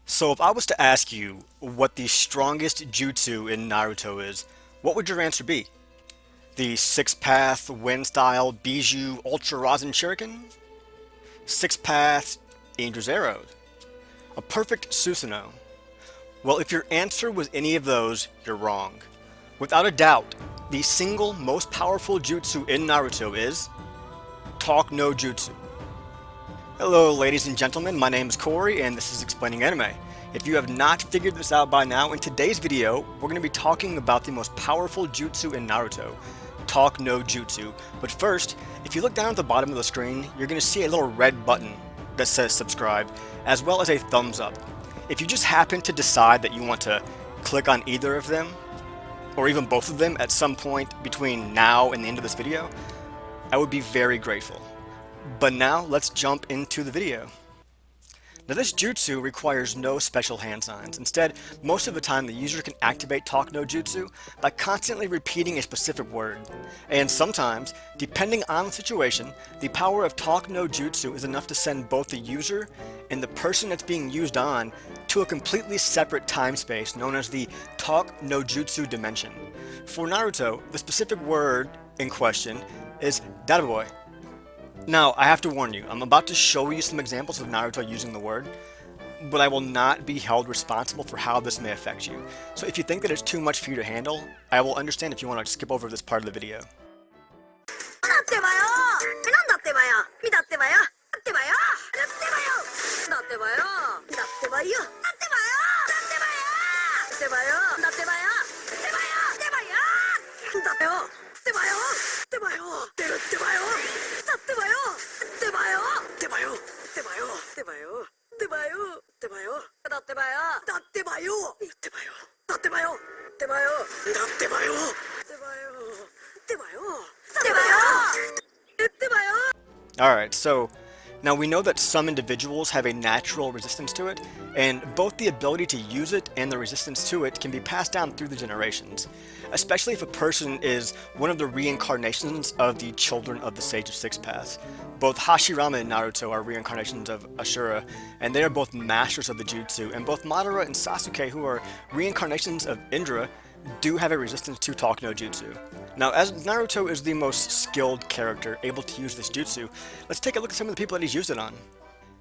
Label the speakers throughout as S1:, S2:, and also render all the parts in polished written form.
S1: So if I was to ask you what the strongest jutsu in Naruto is, what would your answer be? The six-path, wind-style, Bijou, Ultra Rasen Shuriken? Six-path, Angel's Arrows? A perfect Susanoo? Well, if your answer was any of those, you're wrong. Without a doubt, the single most powerful jutsu in Naruto is Talk-no-jutsu. Hello ladies and gentlemen, my name is Corey and this is Explaining Anime. If you have not figured this out by now, in today's video, we're going to be talking about the most powerful jutsu in Naruto, Talk-no-jutsu. But first, if you look down at the bottom of the screen, you're going to see a little red button that says subscribe, as well as a thumbs up. If you just happen to decide that you want to click on either of them, or even both of them at some point between now and the end of this video, I would be very grateful. But now, let's jump into the video. Now this jutsu requires no special hand signs. Instead, most of the time the user can activate Talk-no-jutsu by constantly repeating a specific word. And sometimes, depending on the situation, the power of Talk-no-jutsu is enough to send both the user and the person that's being used on to a completely separate time space known as the Talk-no-jutsu dimension. For Naruto, the specific word in question is Dadaboy. Now, I have to warn you, I'm about to show you some examples of Naruto using the word, but I will not be held responsible for how this may affect you. So if you think that it's too much for you to handle, I will understand if you want to skip over this part of the video. Alright, so now we know that some individuals have a natural resistance to it, and both the ability to use it and the resistance to it can be passed down through the generations, especially if a person is one of the reincarnations of the children of the Sage of Six Paths. Both Hashirama and Naruto are reincarnations of Ashura, and they are both masters of the jutsu, and both Madara and Sasuke, who are reincarnations of Indra, do have a resistance to Talk-no-jutsu. Now, as Naruto is the most skilled character able to use this jutsu, let's take a look at some of the people that he's used it on.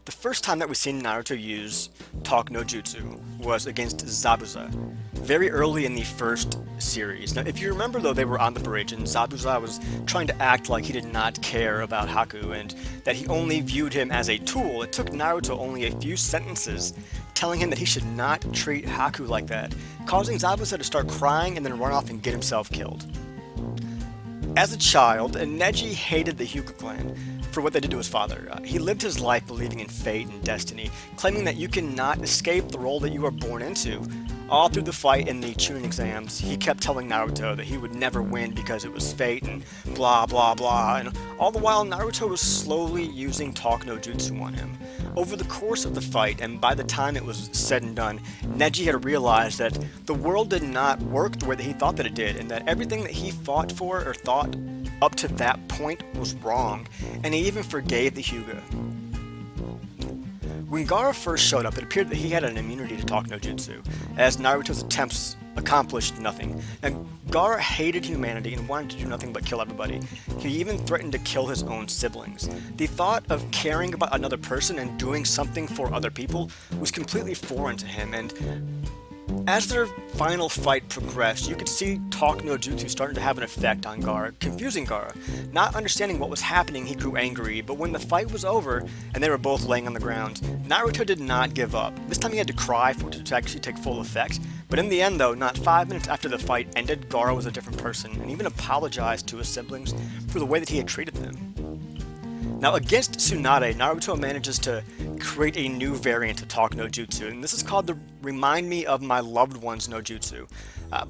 S1: The first time that we've seen Naruto use Talk-no-jutsu was against Zabuza, very early in the first series. Now, if you remember though, they were on the bridge and Zabuza was trying to act like he did not care about Haku and that he only viewed him as a tool. It took Naruto only a few sentences telling him that he should not treat Haku like that, causing Zabuza to start crying and then run off and get himself killed. As a child, Neji hated the Uchiha Clan for what they did to his father. He lived his life believing in fate and destiny, claiming that you cannot escape the role that you are born into. All through the fight in the Chunin exams, he kept telling Naruto that he would never win because it was fate and blah blah blah, and all the while Naruto was slowly using Talk-no-jutsu on him. Over the course of the fight, and by the time it was said and done, Neji had realized that the world did not work the way that he thought that it did, and that everything that he fought for or thought up to that point was wrong, and he even forgave the Hyuga. When Gaara first showed up, it appeared that he had an immunity to Talk-no-jutsu, as Naruto's attempts accomplished nothing. And Gaara hated humanity and wanted to do nothing but kill everybody. He even threatened to kill his own siblings. The thought of caring about another person and doing something for other people was completely foreign to him, and as their final fight progressed, you could see Talk-no-jutsu starting to have an effect on Gaara, confusing Gaara. Not understanding what was happening, he grew angry, but when the fight was over and they were both laying on the ground, Naruto did not give up. This time he had to cry for it to actually take full effect, but in the end though, not 5 minutes after the fight ended, Gaara was a different person, and even apologized to his siblings for the way that he had treated them. Now against Tsunade, Naruto manages to create a new variant of Talk-no-jutsu, and this is called the Remind Me of My Loved Ones no Jutsu.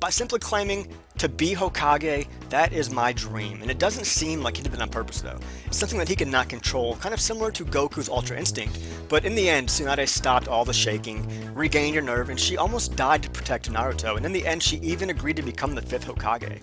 S1: By simply claiming, to be Hokage, that is my dream, and it doesn't seem like he did it on purpose though. It's something that he could not control, kind of similar to Goku's Ultra Instinct, but in the end, Tsunade stopped all the shaking, regained her nerve, and she almost died to protect Naruto, and in the end she even agreed to become the 5th Hokage.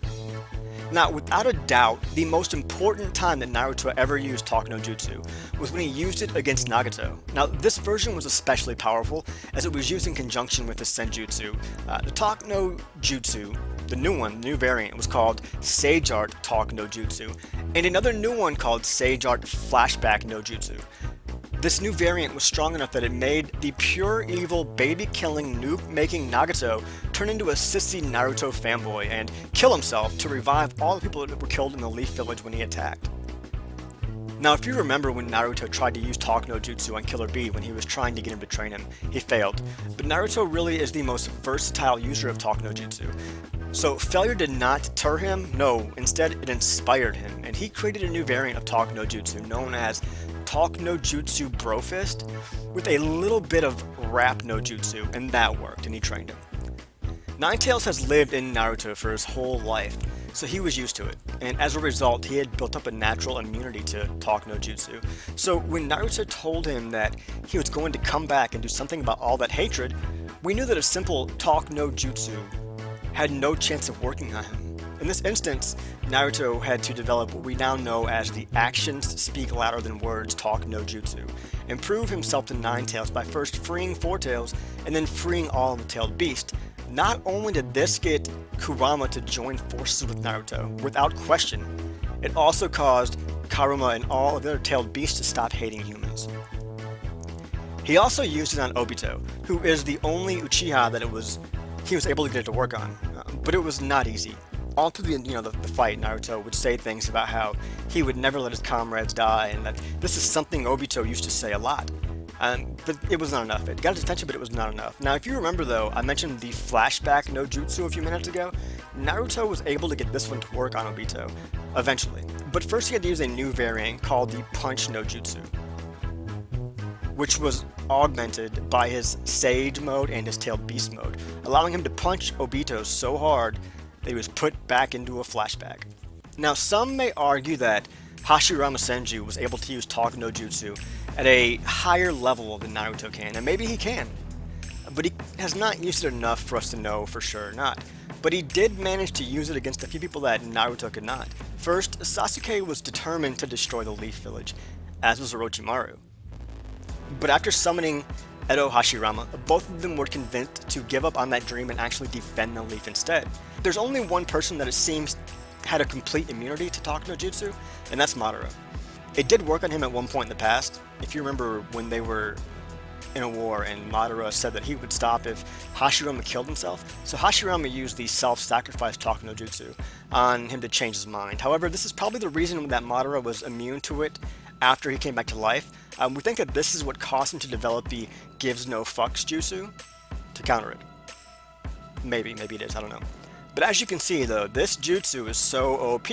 S1: Now, without a doubt, the most important time that Naruto ever used Talk-no-jutsu was when he used it against Nagato. Now, this version was especially powerful as it was used in conjunction with the Senjutsu. The Talk-no-jutsu, the new one, the new variant, was called Sage Art Talk-no-jutsu, and another new one called Sage Art Flashback no Jutsu. This new variant was strong enough that it made the pure evil, baby-killing, noob-making Nagato turn into a sissy Naruto fanboy and kill himself to revive all the people that were killed in the Leaf Village when he attacked. Now, if you remember when Naruto tried to use Talk-no-jutsu on Killer Bee when he was trying to get him to train him, he failed. But Naruto really is the most versatile user of Talk-no-jutsu. So failure did not deter him, no, instead it inspired him, and he created a new variant of Talk-no-jutsu known as Talk-no-jutsu Brofist with a little bit of Rap no Jutsu, and that worked, and he trained him. Ninetales has lived in Naruto for his whole life, so he was used to it, and as a result, he had built up a natural immunity to Talk-no-jutsu. So when Naruto told him that he was going to come back and do something about all that hatred, we knew that a simple Talk-no-jutsu had no chance of working on him. In this instance, Naruto had to develop what we now know as the actions speak louder than words Talk-no-jutsu, and prove himself to Ninetales by first freeing Four Tails and then freeing all of the tailed beasts. Not only did this get Kurama to join forces with Naruto, without question, it also caused Karuma and all of the other tailed beasts to stop hating humans. He also used it on Obito, who is the only Uchiha that he was able to get it to work on, but it was not easy. All through the fight, Naruto would say things about how he would never let his comrades die, and that this is something Obito used to say a lot. But it was not enough. It got his attention, but it was not enough. Now, if you remember though, I mentioned the flashback no jutsu a few minutes ago. Naruto was able to get this one to work on Obito, eventually. But first he had to use a new variant called the punch no jutsu, which was augmented by his Sage mode and his Tailed Beast mode, allowing him to punch Obito so hard that he was put back into a flashback. Now, some may argue that Hashirama Senju was able to use Talk-no-jutsu at a higher level than Naruto can, and maybe he can, but he has not used it enough for us to know for sure not. But he did manage to use it against a few people that Naruto could not. First, Sasuke was determined to destroy the Leaf Village, as was Orochimaru. But after summoning Edo Hashirama, both of them were convinced to give up on that dream and actually defend the Leaf instead. There's only one person that it seems had a complete immunity to Talk-no-jutsu, and that's Madara. It did work on him at one point in the past. If you remember when they were in a war and Madara said that he would stop if Hashirama killed himself, so Hashirama used the self-sacrifice Talk-no-jutsu on him to change his mind. However, this is probably the reason that Madara was immune to it after he came back to life. We think that this is what caused him to develop the gives no fucks jutsu to counter it. Maybe it is, I don't know. But as you can see though, this jutsu is so OP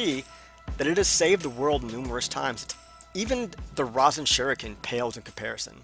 S1: that it has saved the world numerous times. Even the Rasen Shuriken pales in comparison.